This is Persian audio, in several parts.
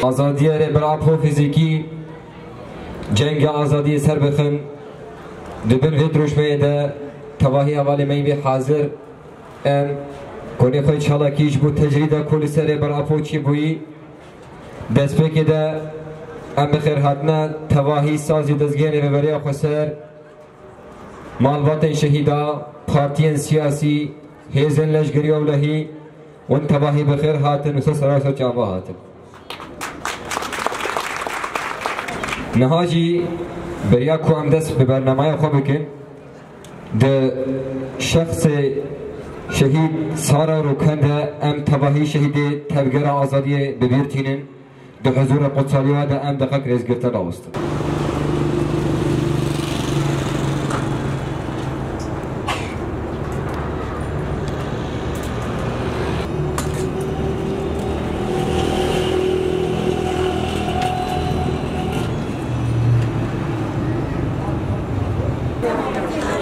آزادی برابر فیزیکی جنگ آزادی سر بخن دبن وی دروشمه ده تواهی اول میوی حاضر ام کنی خوی چالاکیش بود تجریده کلی سر برابر چی بویی دست پکی ده ام بخیر حتنا تواهی سازی دزگیری و برای خسر مالبات شهیدا پارتین سیاسی هیزن لشگری اولهی ون تواهی بخیر حاتن و سراسو چابا حاتن نهاجی بریا کو ام دست به برنامه خو بکن ده شخص شهید سارا روکنده ام تواهی شهید تبگر آزادی ببیرتینن ده حضور قدسالی و ده ام دقیق رزگرته راوست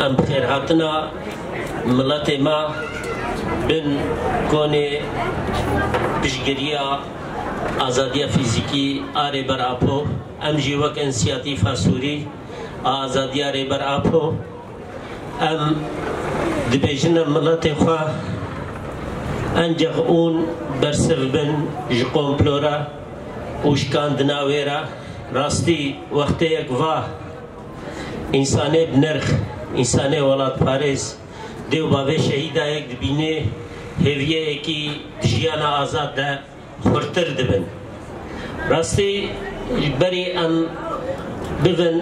ام بخیر هاتنا ملت ما بن کونه پشگریا آزادی فیزیکی آره بر آپو ام جیوک انسیاتیف سوری آزادی آره بر آپو ام دبیجن ملت خواه انجغ اون برسف بن جقوم پلورا وشکان دناویرا راستی وقتی یک واه انسانه بنرخ انسانه ولاد پاریس دیو باوی شهیده یک دبینه هیویه اکی جیان آزاد ده خورتر دبن راستی بری ام ببن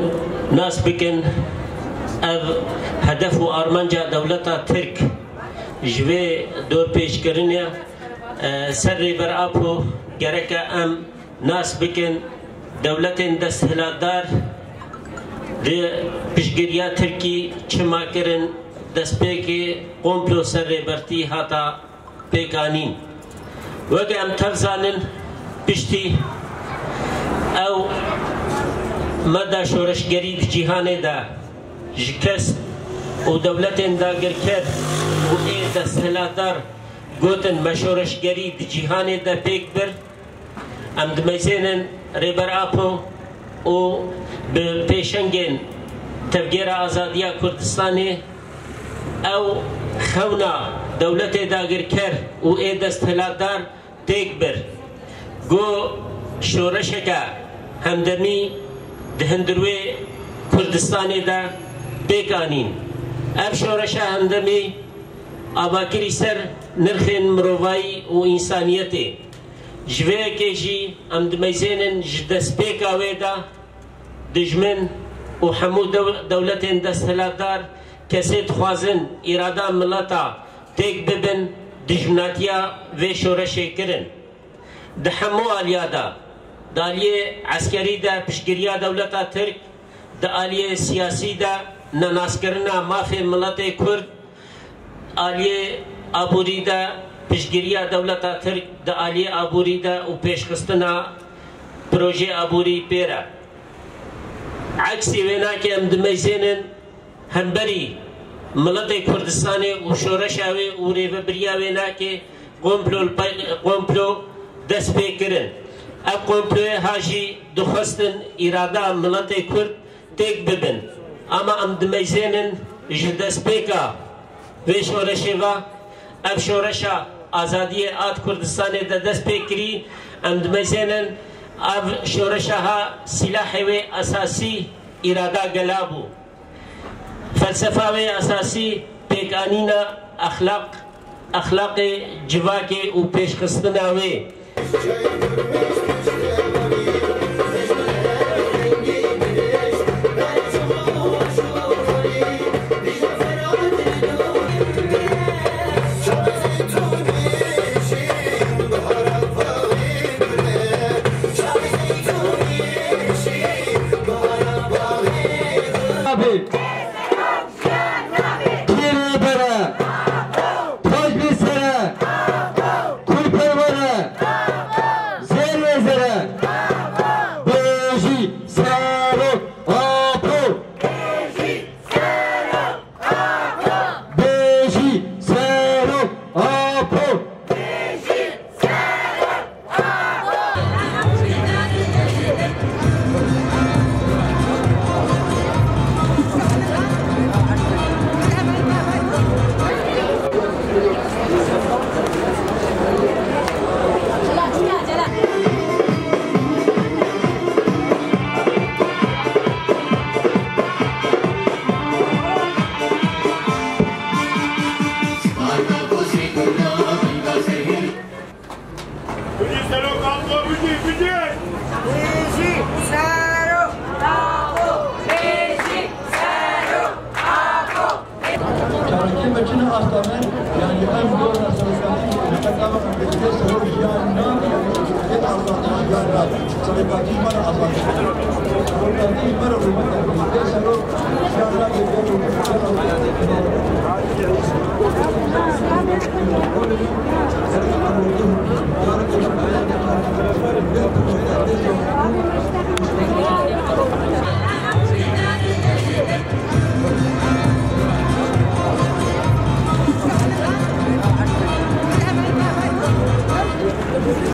ناس بکن او هدف و آرمانجا دولتا ترک جوه دور پیش کرنیا سر بر آپو گرکا ام ناس بکن دولت دست هلادار ده پشگریا ترکی چما کرن دست پیکی قومپلو سر برتی هاتا پیکانین وگه ام تفزانن پشتی او مدى شورشگری جهان دا جکست و دولت دا گرکت و ای دست هلادار گوتن مشورشگری جهان دا پیک بر ام دمیزینن ریبر آپو و به پیشنگین تفجیر آزادی کردستانی او خونا دولت داگر کر و ای دست هلادار تیک بر گو شورشکا همدمی دهندروی کردستانی دا بیکانین اب شورشا همدمی آباکری سر نرخین مروایی و انسانیتی جوه کشی ام دمیزینن جدست بیکاوی دا دجمن و همو دولت دست هلادار کسی خوازن اراده ملتا تیک ببن دجمناتیا و شورشی کرن دهمو آلیادا دالیه عسکری دا پشگیریا دولتا ترک دا آلیه سیاسی دا نناسکرنا مافی ملت کرد آلیه آبوری دا پشگیریا دولتا ترک دا آلیه آبوری دا و پیشخستنا پروژه آبوری پیرا عکسی وینا که ام دمیزینن همبری ملت کردستان و شورشاوی و ریوبریا وینا که قومپلو دست پی کرن اب قومپلوی هاجی دخستن اراده ملت کرد تک ببن اما ام دمیزینن جدست پیکا و شورشی و اب شورشا آزادی آد کردستان دا دست پی کری ام دمیزینن اب شورشا ها سلاح و اساسی اراده گلابو فلسفه و اساسی پیکانینا اخلاق جواک و پیشخستنا و